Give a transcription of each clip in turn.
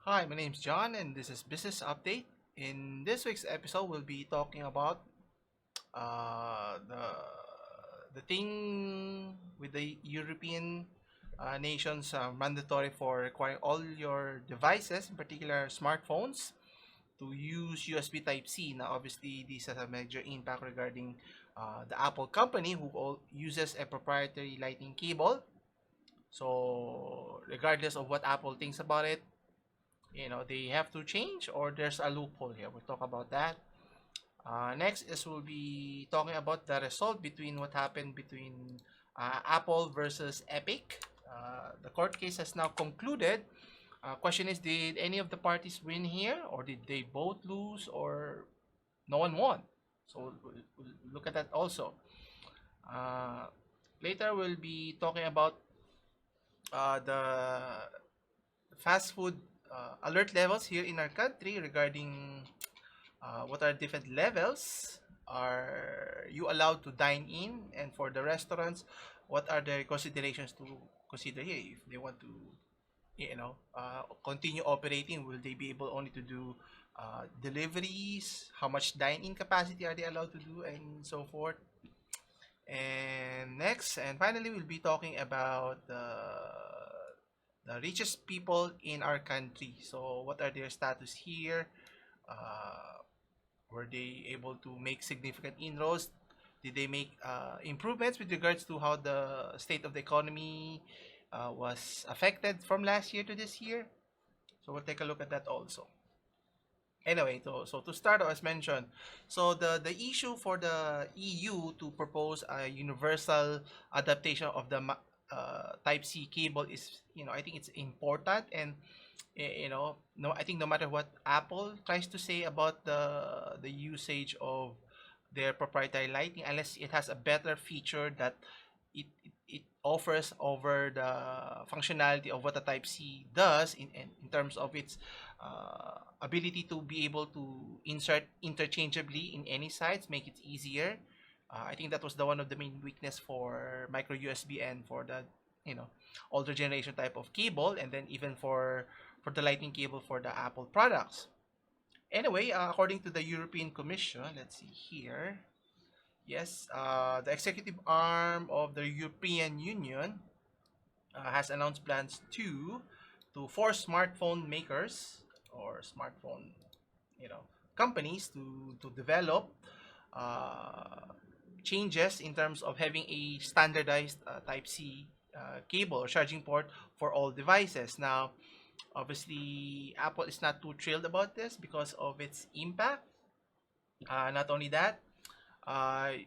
Hi, my name is John, and this is Business Update. In this week's episode, we'll be talking about the thing with the European nations mandatory for requiring all your devices, in particular smartphones, to use USB Type C. Now, obviously, this has a major impact regarding the Apple company, who uses a proprietary Lightning cable. So, regardless of what Apple thinks about it, they have to change, or there's a loophole here. We'll talk about that. Next is we'll be talking about the result between what happened between Apple versus Epic. The court case has now concluded. Question is, did any of the parties win here, or did they both lose, or no one won? So we'll look at that also. Uh, Later we'll be talking about the fast food alert levels here in our country regarding what are different levels. Are you allowed to dine in? And for the restaurants, what are the considerations to consider here? If they want to, continue operating, will they be able only to do deliveries? How much dine-in capacity are they allowed to do, and so forth? And next, and finally, we'll be talking about the richest people in our country. So, what are their status here? Uh, were they able to make significant inroads? Did they make improvements with regards to how the state of the economy was affected from last year to this year? So, we'll take a look at that also. Anyway, so to start, as mentioned, so the issue for the EU to propose a universal adaptation of the Type C cable is, I think it's important. And no, I think no matter what Apple tries to say about the usage of their proprietary lighting, unless it has a better feature that it offers over the functionality of what a Type C does in terms of its ability to be able to insert interchangeably in any sites, make it easier. I think that was the one of the main weakness for micro USB and for the you know older generation type of cable, and then even for the lightning cable for the Apple products. Anyway, according to the European Commission, let's see here. Yes, the executive arm of the European Union has announced plans to force smartphone makers or smartphone, you know, companies to develop uh, changes in terms of having a standardized Type C cable or charging port for all devices. Now, obviously, Apple is not too thrilled about this because of its impact. Not only that,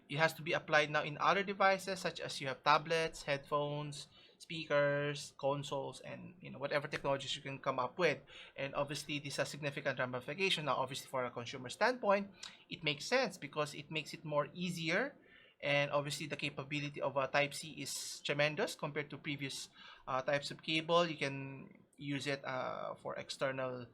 it has to be applied now in other devices such as you have tablets, headphones, speakers, consoles, and whatever technologies you can come up with. And obviously, this has significant ramification. Now, obviously, for a consumer standpoint, it makes sense because it makes it more easier. And obviously, the capability of a Type C is tremendous compared to previous types of cable. You can use it for external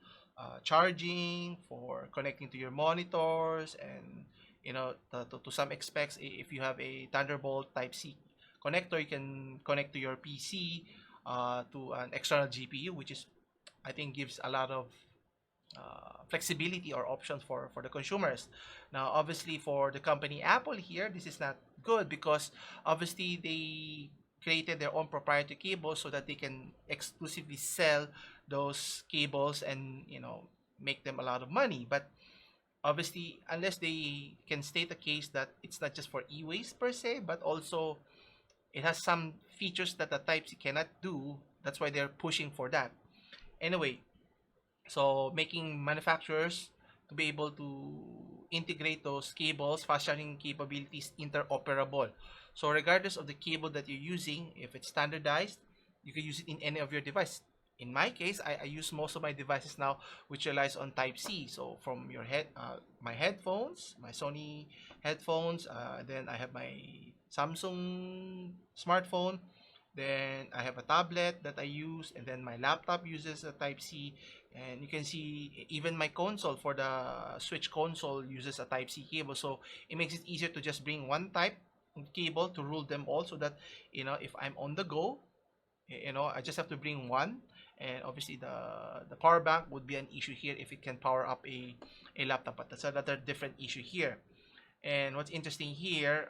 charging, for connecting to your monitors, and to some aspects, if you have a Thunderbolt Type C connector, you can connect to your PC to an external GPU, which is, I think, gives a lot of flexibility or options for the consumers. Now, obviously, for the company Apple here, this is not good because obviously they created their own proprietary cables so that they can exclusively sell those cables and make them a lot of money. But obviously, unless they can state a case that it's not just for e-waste per se, but also it has some features that the Type C cannot do, that's why they're pushing for that. Anyway, so making manufacturers to be able to integrate those cables, fast charging capabilities, interoperable. So regardless of the cable that you're using, if it's standardized, you can use it in any of your device. In my case, I use most of my devices now, which relies on Type C. So from my headphones, my Sony headphones, then I have my Samsung smartphone, then I have a tablet that I use, and then my laptop uses a Type C. And you can see even my console for the Switch console uses a Type C cable. So it makes it easier to just bring one type of cable to rule them all, so that if I'm on the go, I just have to bring one, And obviously the power bank would be an issue here if it can power up a laptop, but that's another different issue here. And what's interesting here,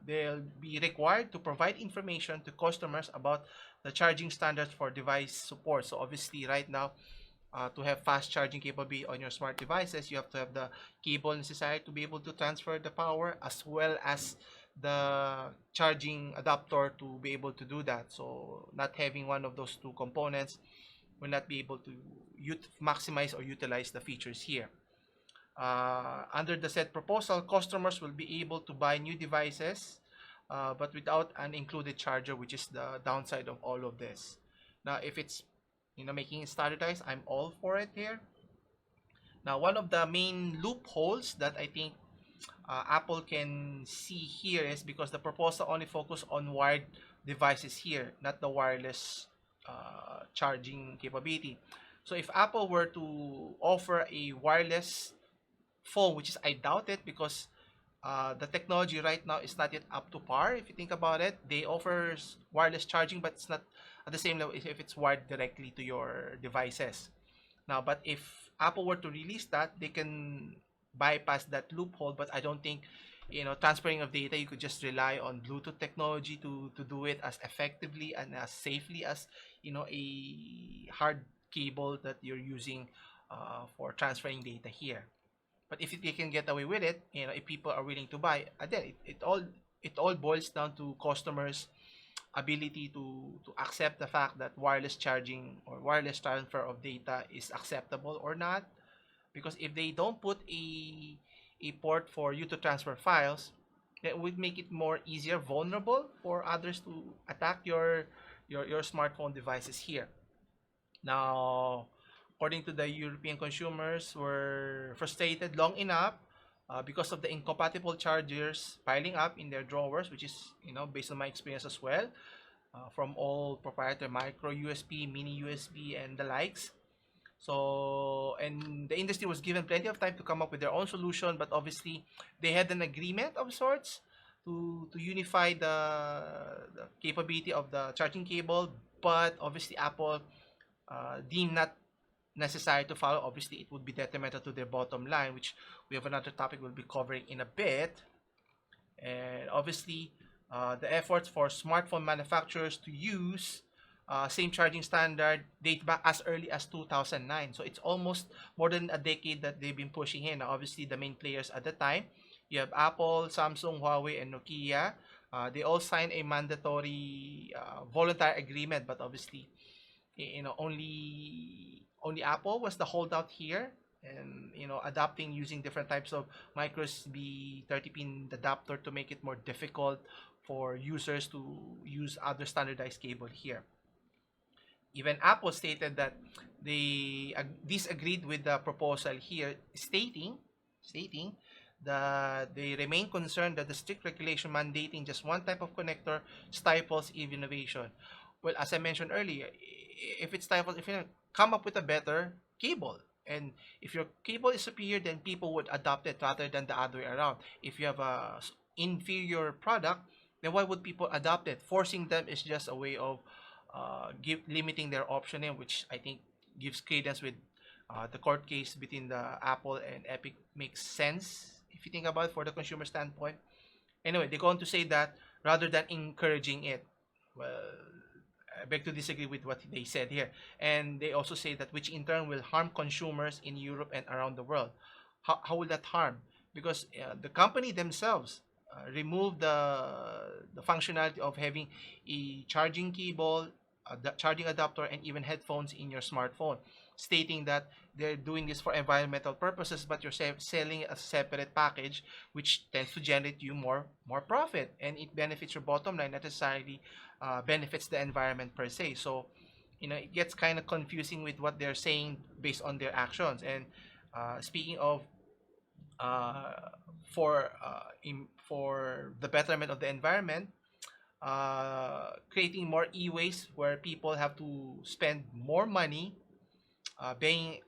they'll be required to provide information to customers about the charging standards for device support. So obviously right now, to have fast charging capability on your smart devices, you have to have the cable necessary to be able to transfer the power, as well as the charging adapter to be able to do that. So not having one of those two components will not be able to maximize or utilize the features here. Under the said proposal, customers will be able to buy new devices, but without an included charger, which is the downside of all of this. Now, if it's making it standardized, I'm all for it here. Now, one of the main loopholes that I think Apple can see here is because the proposal only focus on wired devices here, not the wireless charging capability. So if Apple were to offer a wireless phone, which is I doubt it, because the technology right now is not yet up to par. If you think about it, they offer wireless charging, but it's not at the same level if it's wired directly to your devices. Now, but if Apple were to release that, they can bypass that loophole. But I don't think, transferring of data, you could just rely on Bluetooth technology to do it as effectively and as safely as a hard cable that you're using for transferring data here. But if they can get away with it, if people are willing to buy, again, it all boils down to customers' ability to accept the fact that wireless charging or wireless transfer of data is acceptable or not. Because if they don't put a port for you to transfer files, that would make it more easier, vulnerable for others to attack your smartphone devices here. Now, according to the European consumers, were frustrated long enough because of the incompatible chargers piling up in their drawers, which is, based on my experience as well, from all proprietary micro USB, mini USB, and the likes. So, and the industry was given plenty of time to come up with their own solution, but obviously they had an agreement of sorts to unify the capability of the charging cable, but obviously Apple deemed not necessary to follow. Obviously, it would be detrimental to their bottom line, which we have another topic we'll be covering in a bit. And obviously, the efforts for smartphone manufacturers to use same charging standard date back as early as 2009. So it's almost more than a decade that they've been pushing in. Now, obviously, the main players at the time, you have Apple, Samsung, Huawei, and Nokia. They all signed a mandatory voluntary agreement, but obviously, only Apple was the holdout here, and adapting using different types of micro USB 30-pin adapter to make it more difficult for users to use other standardized cable here. Even Apple stated that they disagreed with the proposal here, stating that they remain concerned that the strict regulation mandating just one type of connector stifles innovation. Well, as I mentioned earlier, if you come up with a better cable, and if your cable is superior, then people would adopt it rather than the other way around. If you have a inferior product, then why would people adopt it? Forcing them is just a way of limiting their option, which I think gives credence with the court case between the Apple and Epic makes sense if you think about it for the consumer standpoint. Anyway, they go on to say that rather than encouraging it, well, I beg to disagree with what they said here. And they also say that which in turn will harm consumers in Europe and around the world. How will that harm? Because the company themselves removed the functionality of having a charging cable, the charging adapter, and even headphones in your smartphone, stating that they're doing this for environmental purposes, but you're selling a separate package, which tends to generate you more profit, and it benefits your bottom line, not necessarily benefits the environment per se. So, it gets kind of confusing with what they're saying based on their actions. And speaking of for the betterment of the environment, creating more e-waste where people have to spend more money paying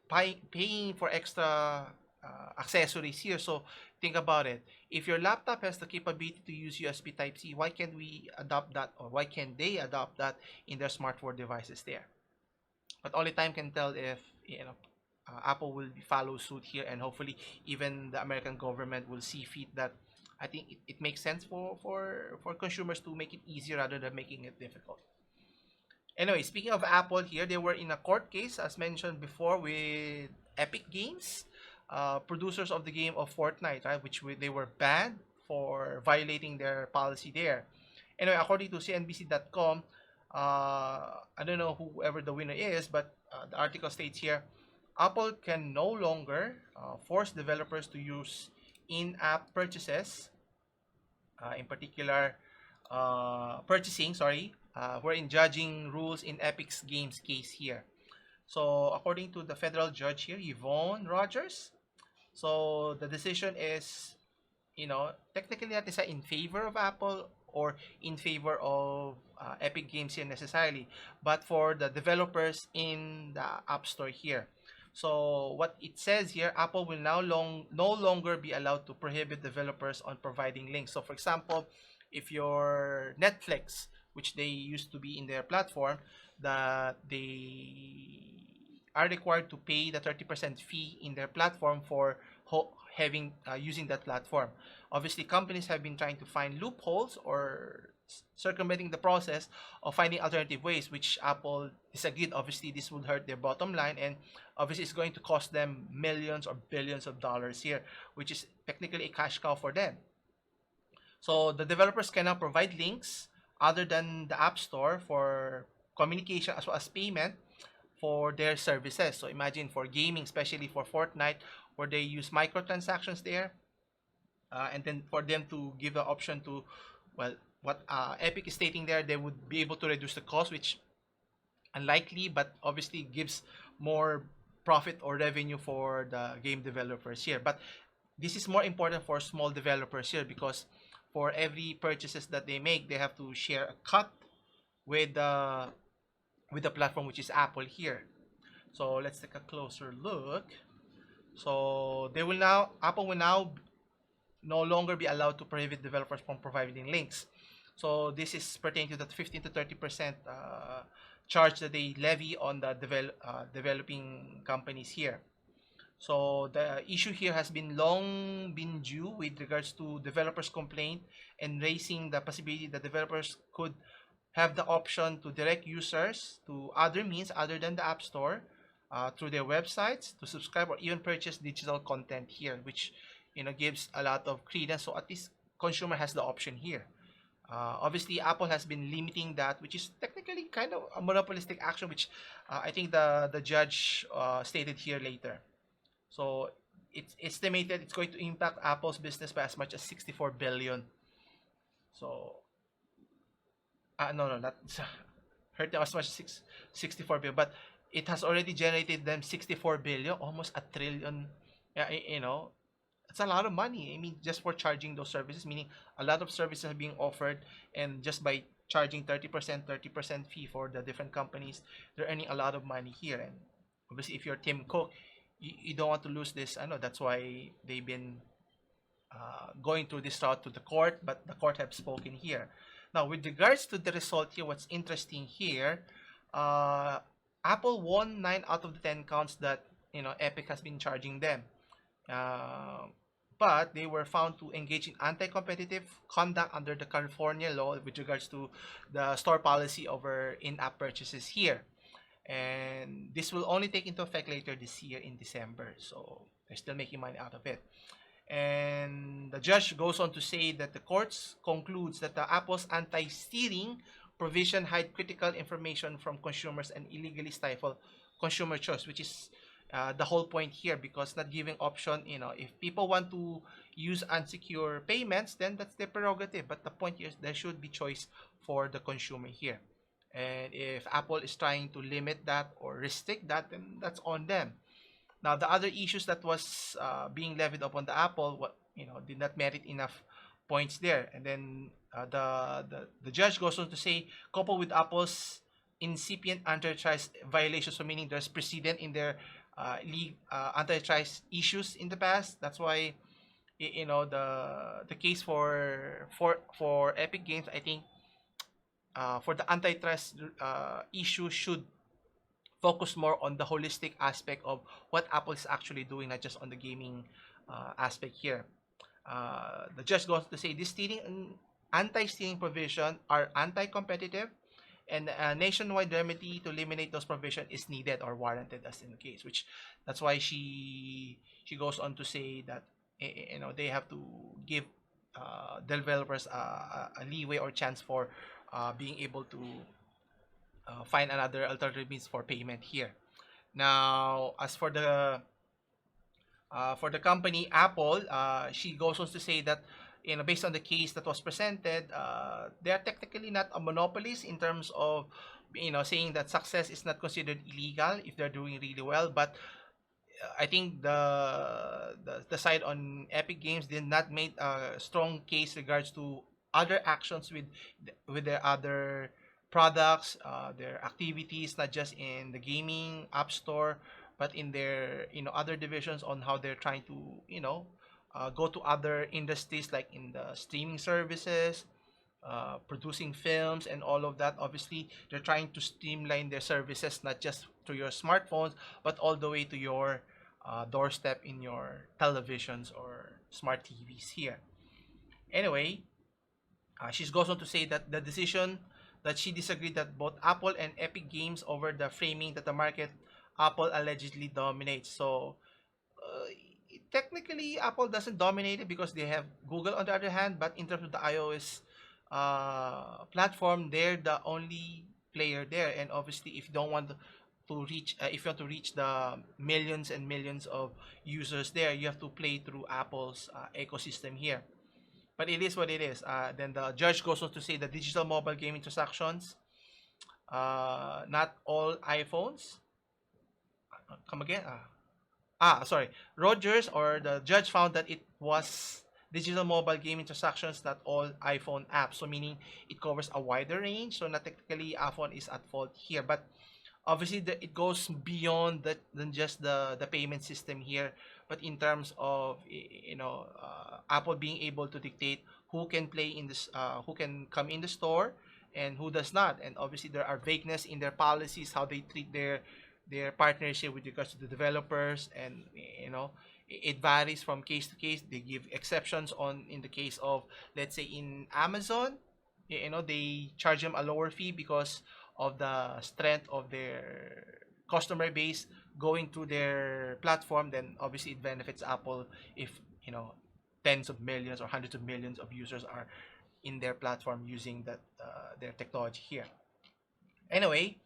for extra accessories here. So think about it. If your laptop has the capability to use USB Type-C, why can't we adopt that, or why can't they adopt that in their smartphone devices there? but only time can tell if Apple will follow suit here, and hopefully even the American government will see fit that I think it makes sense for consumers to make it easier rather than making it difficult. Anyway, speaking of Apple here, they were in a court case, as mentioned before, with Epic Games, producers of the game of Fortnite, right, which they were banned for violating their policy there. Anyway, according to CNBC.com, I don't know whoever the winner is, but the article states here, Apple can no longer force developers to use in-app purchases, in particular purchasing, sorry, wherein judging rules in Epic's Games case here. So according to the federal judge here, Yvonne Rogers, so the decision is, technically not is in favor of Apple or in favor of Epic Games here necessarily, but for the developers in the App Store here. So what it says here, Apple will now no longer be allowed to prohibit developers on providing links. So for example, if your Netflix, which they used to be in their platform, that they are required to pay the 30% fee in their platform for having using that platform. Obviously, companies have been trying to find loopholes or circumventing the process of finding alternative ways, which Apple disagreed. Obviously, this would hurt their bottom line, and obviously it's going to cost them millions or billions of dollars here, which is technically a cash cow for them. So the developers can now provide links other than the App Store for communication as well as payment for their services. So imagine for gaming, especially for Fortnite, where they use microtransactions there, and then for them to give the option to, well, what Epic is stating there, they would be able to reduce the cost, which unlikely, but obviously gives more profit or revenue for the game developers here. But this is more important for small developers here, because for every purchases that they make, they have to share a cut with the platform, which is Apple here. So let's take a closer look. So Apple will now no longer be allowed to prohibit developers from providing links. So this is pertaining to the 15 to 30% charge that they levy on the developing companies here. So the issue here has been long been due with regards to developers' complaint and raising the possibility that developers could have the option to direct users to other means other than the App Store through their websites to subscribe or even purchase digital content here, which gives a lot of credence. So at least consumer has the option here. Obviously, Apple has been limiting that, which is technically kind of a monopolistic action, which I think the judge stated here later. So it's estimated it's going to impact Apple's business by as much as 64 billion. So no, not hurt them as much as 64 billion, but it has already generated them 64 billion, almost a trillion. Yeah, it's a lot of money. I mean, just for charging those services, meaning a lot of services are being offered, and just by charging 30% fee for the different companies, they're earning a lot of money here. And obviously, if you're Tim Cook, you don't want to lose this. I know that's why they've been going through this route to the court, but the court have spoken here. Now, with regards to the result here, what's interesting here, Apple won 9 out of the 10 counts that Epic has been charging them. But they were found to engage in anti-competitive conduct under the California law with regards to the store policy over in-app purchases here. And this will only take into effect later this year in December. So they're still making money out of it. And the judge goes on to say that the courts concludes that the Apple's anti-steering provision hide critical information from consumers and illegally stifle consumer choice, which is the whole point here, because not giving option, if people want to use unsecure payments, then that's their prerogative. But the point here is there should be choice for the consumer here. And if Apple is trying to limit that or restrict that, then that's on them. Now, the other issues that was being levied upon the Apple, did not merit enough points there. And then the judge goes on to say, coupled with Apple's incipient antitrust violations, so meaning there's precedent in their antitrust issues in the past. That's why the case for Epic Games, I think for the antitrust issue should focus more on the holistic aspect of what Apple is actually doing, not just on the gaming aspect here. The judge goes to say this anti-stealing provision are anti-competitive, and a nationwide remedy to eliminate those provisions is needed or warranted, as in the case. Which that's why she goes on to say that they have to give developers a leeway or chance for being able to find another alternative means for payment here. Now, as for the company Apple, she goes on to say that based on the case that was presented, they are technically not a monopolist in terms of saying that success is not considered illegal if they're doing really well. But I think the side on Epic Games did not make a strong case regards to other actions with their other products, their activities, not just in the gaming app store, but in their other divisions on how they're trying to go to other industries like in the streaming services, producing films and all of that. Obviously, they're trying to streamline their services not just to your smartphones, but all the way to your doorstep in your televisions or smart TVs here. Anyway, she goes on to say that the decision that she disagreed that both Apple and Epic Games over the framing that the market Apple allegedly dominates. So uh, technically Apple doesn't dominate it because they have Google on the other hand, but in terms of the iOS platform, they're the only player there. And obviously, if you don't want to reach, if you want to reach the millions and millions of users there, you have to play through Apple's ecosystem here. But it is what it is. Then the judge goes on to say the digital mobile gaming transactions, not all iPhones. Come again? Sorry. Rogers or the judge found that it was digital mobile gaming transactions, not all iPhone apps. So meaning it covers a wider range. So not technically iPhone is at fault here, but obviously it goes beyond that than just the payment system here. But in terms of Apple being able to dictate who can play in this, who can come in the store and who does not. And obviously there are vagueness in their policies, how they treat their partnership with regards to the developers, and it varies from case to case. They give exceptions on in the case of, let's say, in Amazon, they charge them a lower fee because of the strength of their customer base going to their platform. Then obviously it benefits Apple if tens of millions or hundreds of millions of users are in their platform using that their technology here. Anyway,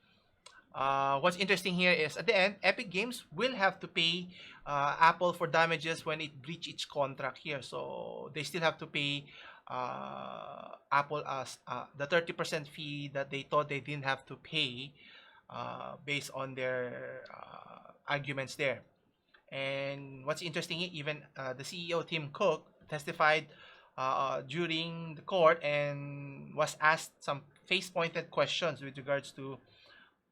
what's interesting here is at the end, Epic Games will have to pay Apple for damages when it breach its contract here. So they still have to pay Apple as the 30% fee that they thought they didn't have to pay based on their arguments there. And what's interesting, even the CEO Tim Cook testified during the court and was asked some face-pointed questions with regards to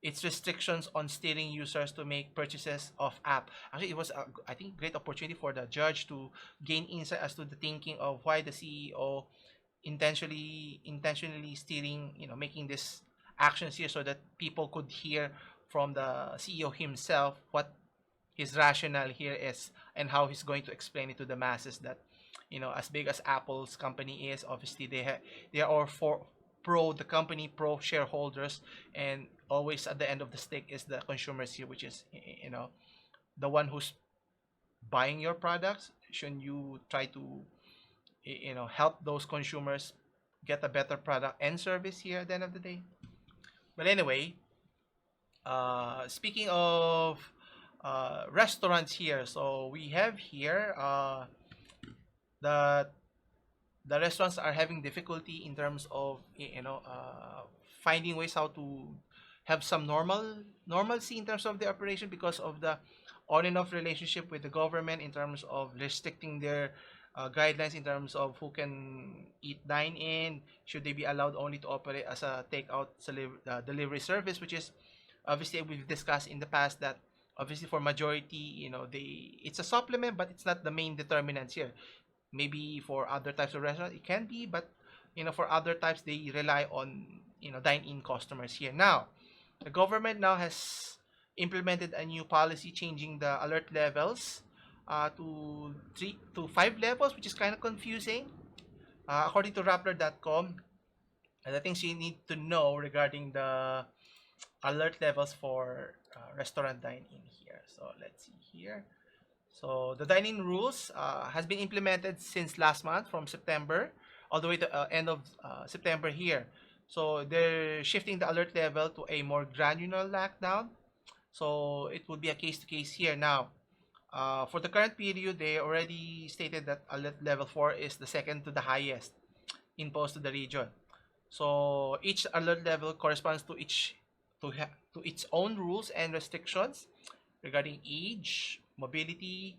its restrictions on steering users to make purchases of app. Actually, it was I think great opportunity for the judge to gain insight as to the thinking of why the CEO intentionally steering, making this actions here so that people could hear from the CEO himself what his rationale here is and how he's going to explain it to the masses that as big as Apple's company is, obviously they are all for pro the company, pro shareholders, and always at the end of the stick is the consumers here, which is the one who's buying your products. Shouldn't you try to help those consumers get a better product and service here at the end of the day? But anyway, speaking of restaurants here, so we have here the the restaurants are having difficulty in terms of finding ways how to have some normalcy in terms of the operation because of the on and off relationship with the government in terms of restricting their guidelines in terms of who can eat dine-in, should they be allowed only to operate as a takeout delivery service, which is obviously we've discussed in the past that obviously for majority it's a supplement but it's not the main determinants here. Maybe for other types of restaurants it can be, but for other types they rely on dine-in customers here. Now the government now has implemented a new policy changing the alert levels to 5 levels, which is kind of confusing. According to Rappler.com, the things you need to know regarding the alert levels for restaurant dine-in here. So let's see here. So the dine-in rules has been implemented since last month from September all the way to end of September here. So they're shifting the alert level to a more granular lockdown. So it would be a case-to-case here now. For the current period, they already stated that alert level 4 is the second to the highest imposed to the region. So each alert level corresponds to to its own rules and restrictions regarding mobility,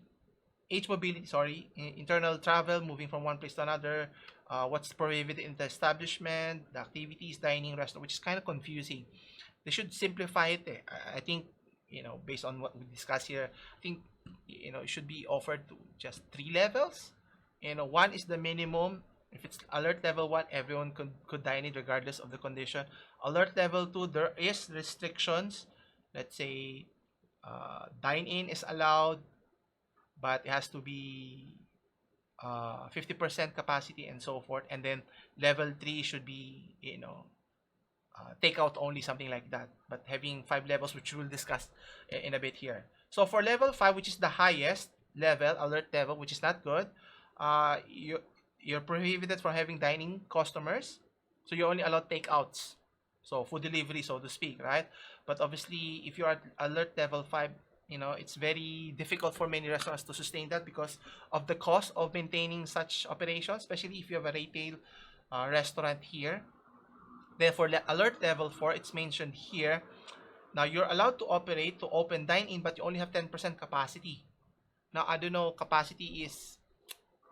sorry, internal travel, moving from one place to another, what's prohibited in the establishment, the activities, dining, restaurant, which is kind of confusing. They should simplify it. I think, based on what we discussed here, I think, it should be offered to just 3 levels. One is the minimum. If it's alert level 1, everyone could dine in regardless of the condition. Alert level 2, there is restrictions. Let's say dine-in is allowed, but it has to be 50% capacity and so forth. And then level 3 should be, takeout only, something like that. But having 5 levels, which we'll discuss in a bit here. So for level 5, which is the highest level, alert level, which is not good, you're prohibited from having dining customers. So you only allow takeouts. So food delivery, so to speak, right? But obviously, if you're at alert level 5, it's very difficult for many restaurants to sustain that because of the cost of maintaining such operations, especially if you have a retail restaurant here. Then for alert level 4, it's mentioned here. Now, you're allowed to operate to open dine-in, but you only have 10% capacity. Now, I don't know, capacity is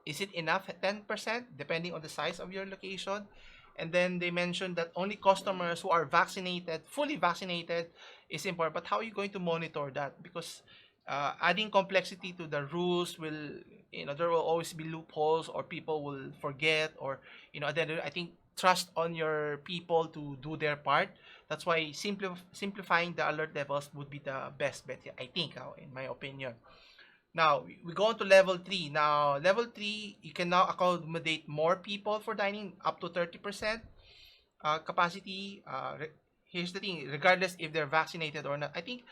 it enough at 10%, depending on the size of your location? And then they mentioned that only customers who are vaccinated, fully vaccinated, is important. But how are you going to monitor that? Because adding complexity to the rules will, there will always be loopholes, or people will forget, or, then I think trust on your people to do their part. That's why simplifying the alert levels would be the best bet, I think, in my opinion. Now, we go on to level 3. Now, level 3, you can now accommodate more people for dining, up to 30% capacity. Here's the thing, regardless if they're vaccinated or not. I think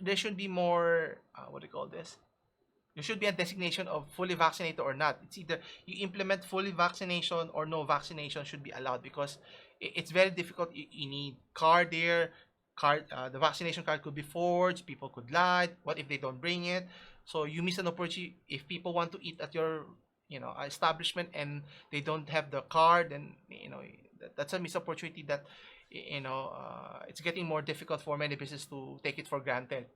there should be more, what do you call this? There should be a designation of fully vaccinated or not. It's either you implement fully vaccination or no vaccination should be allowed, because it's very difficult. You need card there. The vaccination card could be forged. People could lie. What if they don't bring it? So you miss an opportunity. If people want to eat at your, establishment and they don't have the card, then that's a missed opportunity that it's getting more difficult for many businesses to take it for granted.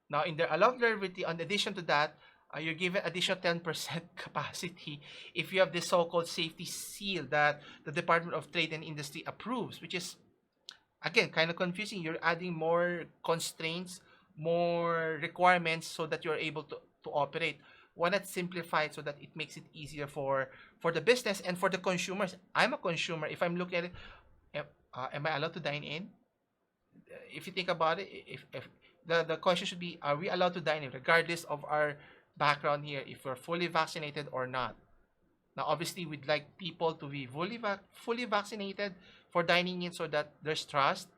Now, in the allowed delivery, in addition to that, you're given additional 10% capacity if you have this so-called safety seal that the Department of Trade and Industry approves, which is, again, kind of confusing. You're adding more constraints, more requirements so that you're able to operate. Why not simplify it so that it makes it easier for the business and for the consumers? I'm a consumer. If I'm looking at it, am I allowed to dine in? If you think about it, if the question should be, are we allowed to dine in regardless of our background here, if we're fully vaccinated or not? Now, obviously, we'd like people to be fully vaccinated for dining in so that there's trust.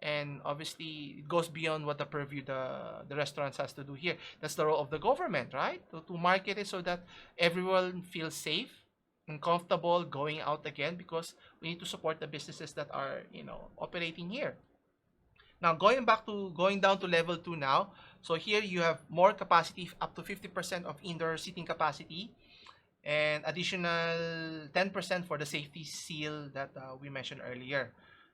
And obviously, it goes beyond what the purview the restaurants has to do here. That's the role of the government, right? To market it so that everyone feels safe and comfortable going out again, because we need to support the businesses that are, operating here. Now, going down to level 2 now. So here you have more capacity, up to 50% of indoor seating capacity, and additional 10% for the safety seal that we mentioned earlier.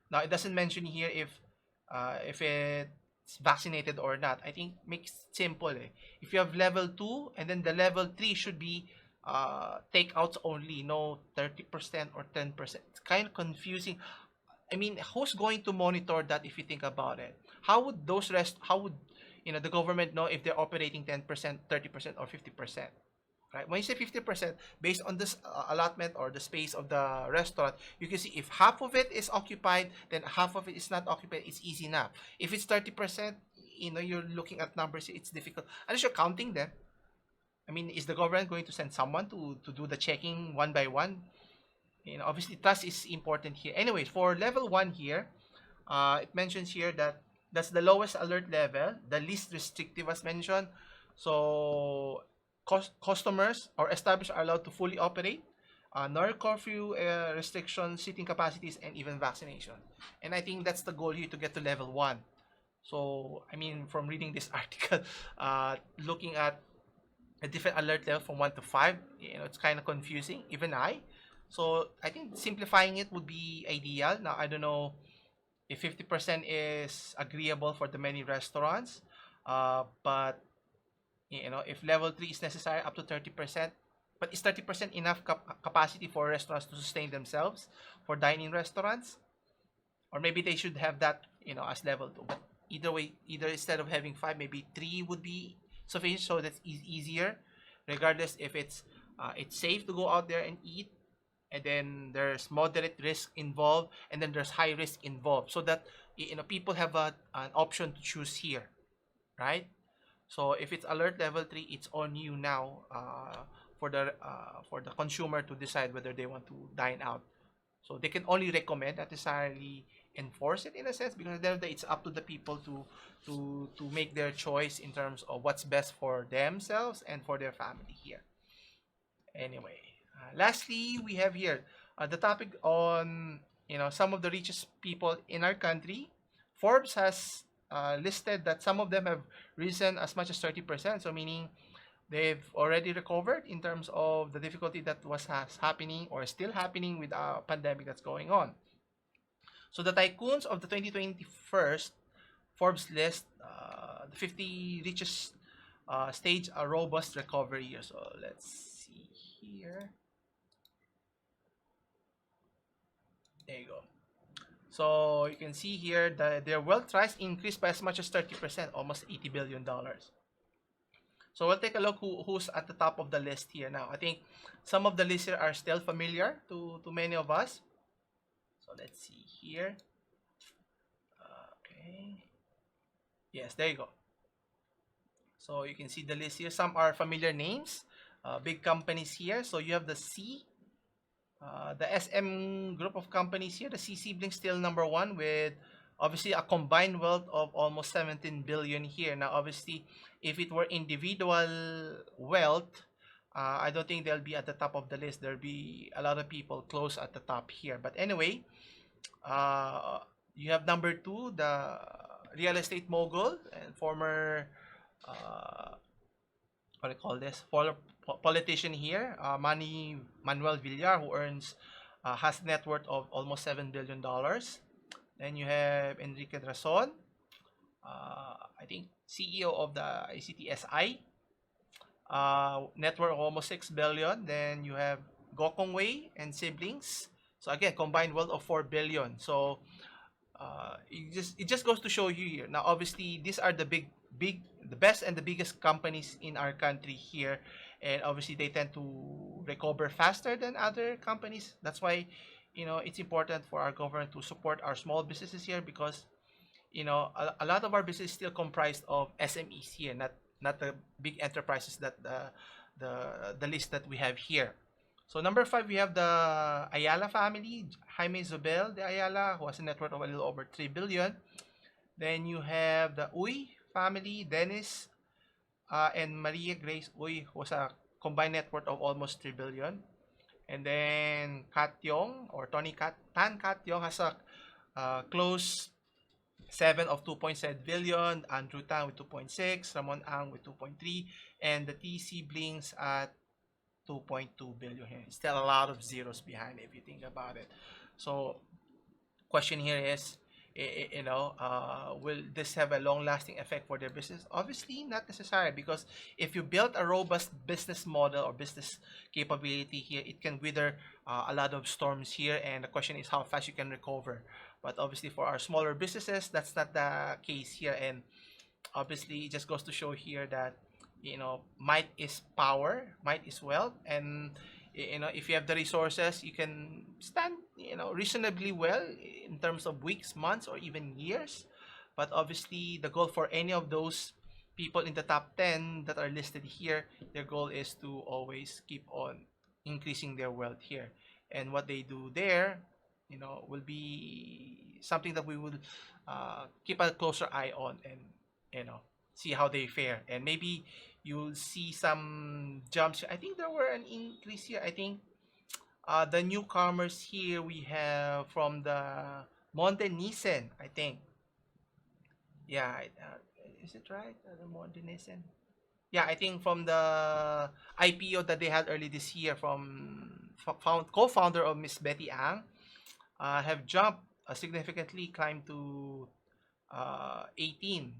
Now, it doesn't mention here if it's vaccinated or not. I think makes it simple. If you have level 2, and then the level 3 should be takeouts only, no 30% or 10%. It's kind of confusing. I mean, who's going to monitor that if you think about it? How would the government know if they're operating 10%, 30%, or 50%? Right? When you say 50%, based on this allotment or the space of the restaurant, you can see if half of it is occupied, then half of it is not occupied. It's easy enough. If it's 30%, you're looking at numbers, it's difficult unless you're counting them. I mean, is the government going to send someone to do the checking one by one? Obviously trust is important here. Anyways, for level 1 here, it mentions here that that's the lowest alert level, the least restrictive as mentioned. So customers or established are allowed to fully operate, no curfew restrictions, seating capacities, and even vaccination. And I think that's the goal here, to get to level 1. So I mean, from reading this article, looking at a different alert level from 1 to 5, it's kind of confusing, even I. So I think simplifying it would be ideal. Now, I don't know if 50% is agreeable for the many restaurants, but if level 3 is necessary, up to 30%. But is 30% enough capacity for restaurants to sustain themselves, for dining restaurants? Or maybe they should have that, as level 2. But either way, either instead of having 5, maybe 3 would be sufficient, so that's easier, regardless if it's safe to go out there and eat, and then there's moderate risk involved, and then there's high risk involved, so that people have an option to choose here, right? So if it's alert level 3, it's on you now, for the consumer to decide whether they want to dine out. So they can only recommend, not necessarily enforce it in a sense, because at the end of the day, it's up to the people to make their choice in terms of what's best for themselves and for their family here. Anyway, lastly, we have here the topic on some of the richest people in our country. Forbes has listed that some of them have risen as much as 30%. So meaning they've already recovered in terms of the difficulty that was happening or still happening with a pandemic that's going on. So the tycoons of the 2021 Forbes list, the 50 richest, stage a robust recovery here. So let's see here. There you go. So you can see here that their wealth rise increased by as much as 30%, almost $80 billion. So we'll take a look who's at the top of the list here now. I think some of the lists here are still familiar to many of us. So let's see here. Okay. Yes, there you go. So you can see the list here. Some are familiar names, big companies here. So you have the C, the SM group of companies here. The C siblings still number 1 with obviously a combined wealth of almost 17 billion here. Now, obviously, if it were individual wealth, I don't think they'll be at the top of the list. There'll be a lot of people close at the top here. But anyway, you have number 2, the real estate mogul and former, what do you call this? Politician here, Manuel Villar, who has net worth of almost $7 billion. Then you have Enrique Drazon, I think CEO of the ICTSI, net worth of almost $6 billion. Then you have Gokong Wei and siblings. So again, combined wealth of $4 billion. So it just goes to show you here. Now, obviously, these are the the best and the biggest companies in our country here, and obviously they tend to recover faster than other companies. That's why it's important for our government to support our small businesses here, because a lot of our business is still comprised of SMEs here, not the big enterprises that the list that we have here. So number 5, we have the Ayala family, Jaime Zobel de Ayala, who has a net worth of a little over 3 billion. Then you have the Uy family, Dennis and Maria Grace Uy, who has a combined net worth of almost 3 billion. And then Kat Yong, or Tan Kat Yong, has a close 7 of 2.7 billion, Andrew Tan with 2.6, Ramon Ang with 2.3, and the T siblings at 2.2 billion here. Still a lot of zeros behind if you think about it. So question here is, will this have a long-lasting effect for their business? Obviously, not necessarily, because if you build a robust business model or business capability here, it can weather a lot of storms here, and the question is how fast you can recover. But obviously, for our smaller businesses, that's not the case here, and obviously, it just goes to show here that might is power, might is wealth, and if you have the resources, you can stand reasonably well in terms of weeks, months, or even years. But obviously, the goal for any of those people in the top 10 that are listed here, their goal is to always keep on increasing their wealth here. And what they do there, will be something that we will keep a closer eye on, and see how they fare. And maybe you'll see some jumps. I think there were an increase here. I think the newcomers here we have from the Montenissen, I think. Yeah, is it right? The Montenissen. Yeah, I think from the IPO that they had early this year from co-founder of Miss Betty Ang, have jumped significantly, climbed to 18,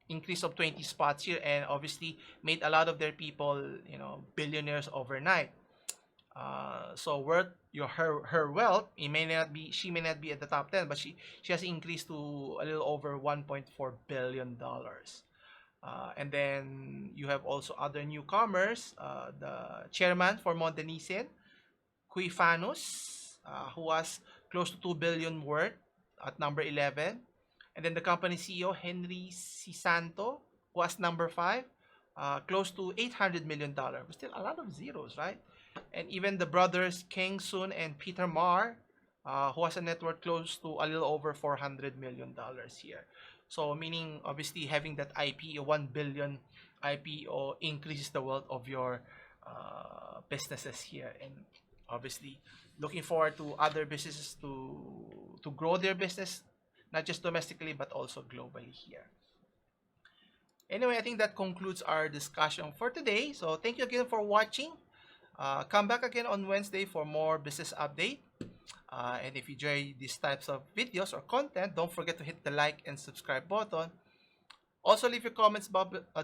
increase of 20 spots here, and obviously made a lot of their people, billionaires overnight. So worth her wealth, she may not be at the top 10, but she has increased to a little over 1.4 billion dollars. And then you have also other newcomers, the chairman for Montenissen, Quifanus, who was close to 2 billion worth at number 11. And then the company CEO, Henry Cisanto, who was number 5, close to $800 million. But still a lot of zeros, right? And even the brothers Keng Soon and Peter Marr, who has a net worth close to a little over $400 million here. So meaning, obviously, having that IPO, 1 billion IPO, increases the wealth of your businesses here. And obviously, looking forward to other businesses to grow their business, not just domestically, but also globally here. Anyway, I think that concludes our discussion for today. So thank you again for watching. Come back again on Wednesday for more business update. And if you enjoy these types of videos or content, don't forget to hit the like and subscribe button. Also, leave your comments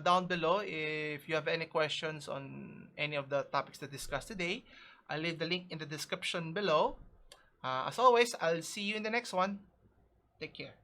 down below if you have any questions on any of the topics that discussed today. I'll leave the link in the description below. As always, I'll see you in the next one. Take care.